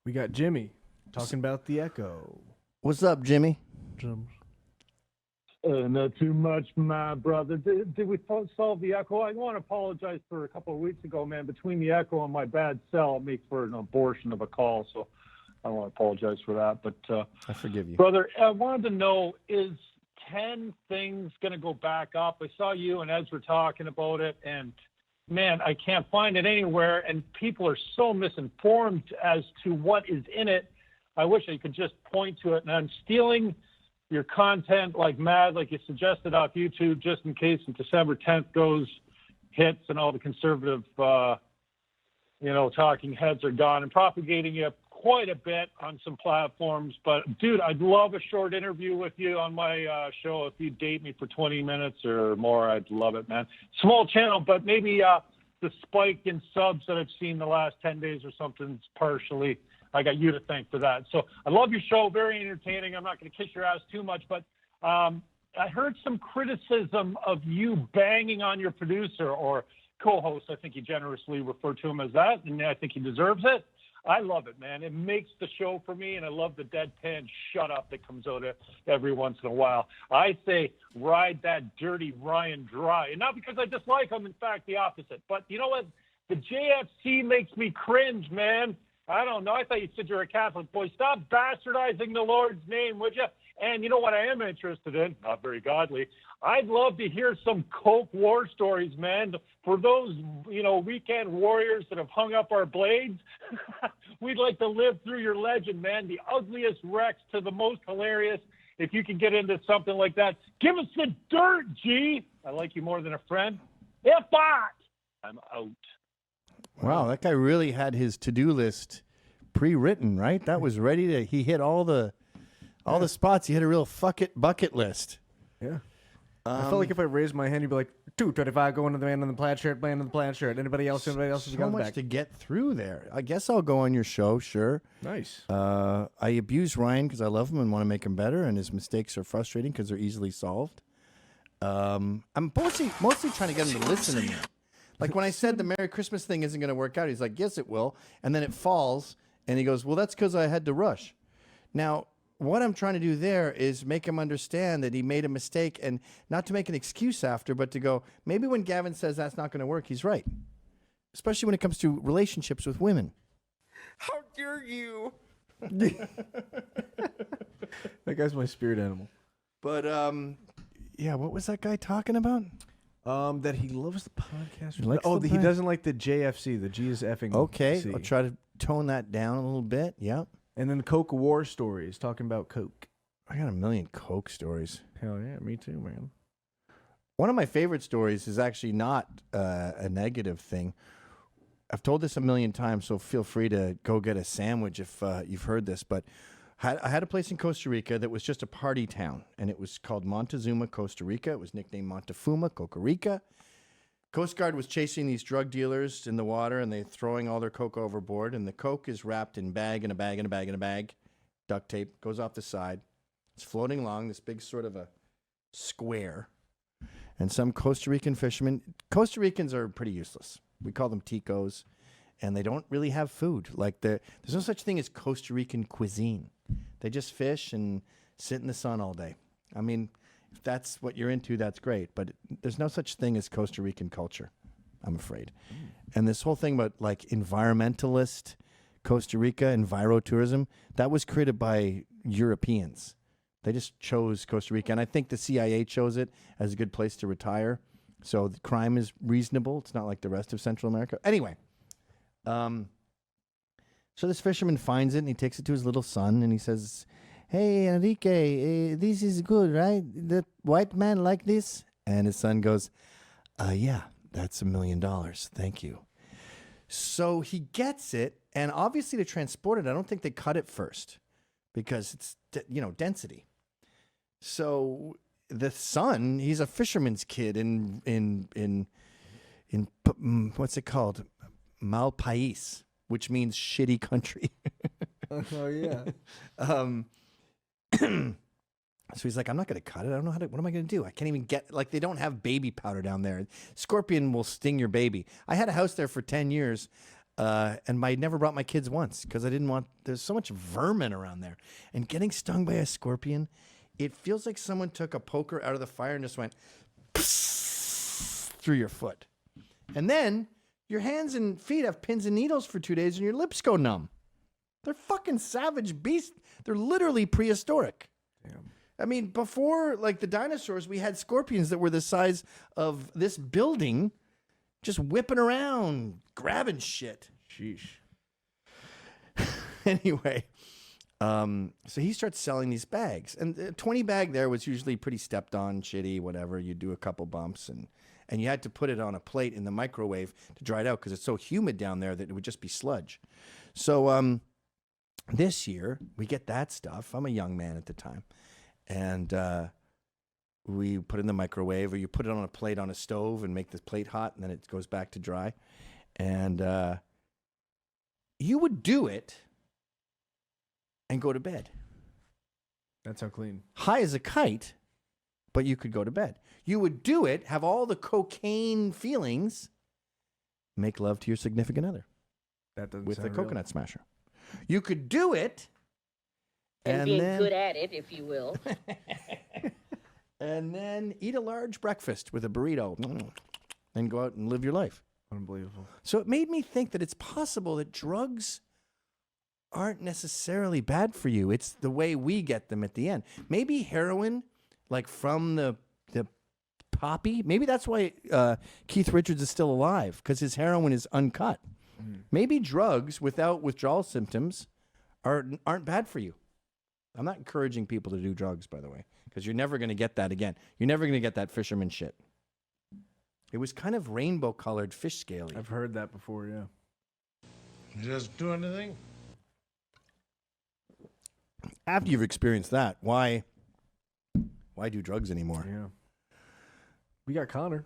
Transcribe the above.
We got Jimmy talking about the echo. What's up, Jimmy? Not too much, my brother. Did we solve the echo? I want to apologize for a couple of weeks ago, man. Between the echo and my bad cell, it makes for an abortion of a call. So I want to apologize for that. But I forgive you. brother, I wanted to know, is 10 things going to go back up? I saw you and Ezra talking about it, and man, I can't find it anywhere. And people are so misinformed as to what is in it. I wish I could just point to it. And I'm stealing your content like mad, like you suggested off YouTube, just in case if December 10th hits and all the conservative, talking heads are gone, and propagating you quite a bit on some platforms. But dude, I'd love a short interview with you on my show. If you date me for 20 minutes or more, I'd love it, man. Small channel, but maybe the spike in subs that I've seen the last 10 days or something is partially, I got you to thank for that. So I love your show. Very entertaining. I'm not going to kiss your ass too much, but I heard some criticism of you banging on your producer or co-host. I think you generously referred to him as that, and I think he deserves it. I love it, man. It makes the show for me, and I love the deadpan shut-up that comes out every once in a while. I say ride that dirty Ryan dry, and not because I dislike him. In fact, the opposite. But you know what? The JFC makes me cringe, man. I don't know. I thought you said you're a Catholic boy. Stop bastardizing the Lord's name, would you? And you know what I am interested in? Not very godly. I'd love to hear some Coke war stories, man. For those, weekend warriors that have hung up our blades, we'd like to live through your legend, man. The ugliest Rex to the most hilarious. If you can get into something like that, give us the dirt, G. I like you more than a friend. If not, I'm out. Wow, that guy really had his to-do list pre-written, right? That was ready to. He hit all the spots. He had a real fuck it bucket list. Yeah. I felt like if I raised my hand, you'd be like, 225 going to the man in the plaid shirt, man in the plaid shirt. Anybody else? So much back. to get through there. I guess I'll go on your show, sure. Nice. I abuse Ryan because I love him and want to make him better, and his mistakes are frustrating because they're easily solved. I'm mostly trying to get him to listen to me. Like when I said the Merry Christmas thing isn't going to work out, he's like, yes, it will. And then it falls, and he goes, well, that's because I had to rush. Now, what I'm trying to do there is make him understand that he made a mistake, and not to make an excuse after, but to go, maybe when Gavin says that's not going to work, he's right. Especially when it comes to relationships with women. How dare you? That guy's my spirit animal. But, yeah, what was that guy talking about? That he loves the podcast. He he doesn't like the JFC. The G is effing. Okay, C. I'll try to tone that down a little bit. Yep. And then Coke war stories, talking about Coke. I got a million Coke stories. Hell yeah, me too, man. One of my favorite stories is actually not a negative thing. I've told this a million times, so feel free to go get a sandwich if you've heard this. But I had a place in Costa Rica that was just a party town, and it was called Montezuma, Costa Rica. It was nicknamed Montefuma, Coca Rica. Coast Guard was chasing these drug dealers in the water, and they're throwing all their coke overboard, and the coke is wrapped in bag, in a bag, in a bag, in a bag. Duct tape goes off the side. It's floating along this big sort of a square. And some Costa Rican fishermen, Costa Ricans are pretty useless. We call them ticos, and they don't really have food. Like there's no such thing as Costa Rican cuisine. They just fish and sit in the sun all day. I mean, if that's what you're into, that's great. But there's no such thing as Costa Rican culture, I'm afraid. And this whole thing about like environmentalist Costa Rica, envirotourism, that was created by Europeans. They just chose Costa Rica. And I think the CIA chose it as a good place to retire. So the crime is reasonable. It's not like the rest of Central America. Anyway, so this fisherman finds it, and he takes it to his little son, and he says, hey, Enrique, this is good, right? The white man like this? And his son goes, yeah, that's $1 million. Thank you. So he gets it, and obviously to transport it, I don't think they cut it first because it's, density. So the son, he's a fisherman's kid in what's it called? Malpais, which means shitty country. Oh, yeah. So he's like, I'm not going to cut it. I don't know what am I going to do? I can't even get, like, they don't have baby powder down there. Scorpion will sting your baby. I had a house there for 10 years. And I never brought my kids once because I didn't want. There's so much vermin around there, and getting stung by a scorpion, it feels like someone took a poker out of the fire and just went through your foot, and then your hands and feet have pins and needles for 2 days, and your lips go numb. They're fucking savage beasts. They're literally prehistoric. Damn. I mean, before like the dinosaurs, we had scorpions that were the size of this building, just whipping around, grabbing shit. Sheesh. Anyway, so he starts selling these bags, and a 20 bag there was usually pretty stepped on, shitty, whatever. You do a couple bumps, and you had to put it on a plate in the microwave to dry it out because it's so humid down there that it would just be sludge. So this year we get that stuff. I'm a young man at the time, and we put it in the microwave, or you put it on a plate on a stove and make the plate hot, and then it goes back to dry. And you would do it and go to bed. That's how clean. High as a kite, but you could go to bed. You would do it, have all the cocaine feelings, make love to your significant other That doesn't with sound a real. coconut smasher. You could do it and being then, good at it, if you will. and then eat a large breakfast with a burrito and go out and live your life. Unbelievable. So it made me think that it's possible that drugs aren't necessarily bad for you. It's the way we get them at the end. Maybe heroin, like from the poppy, maybe that's why Keith Richards is still alive, because his heroin is uncut. Maybe drugs without withdrawal symptoms aren't bad for you. I'm not encouraging people to do drugs, by the way, because you're never going to get that again. You're never going to get that fisherman shit. It was kind of rainbow-colored fish scaly. I've heard that before, yeah. Just do anything. After you've experienced that, why do drugs anymore? Yeah. We got Connor.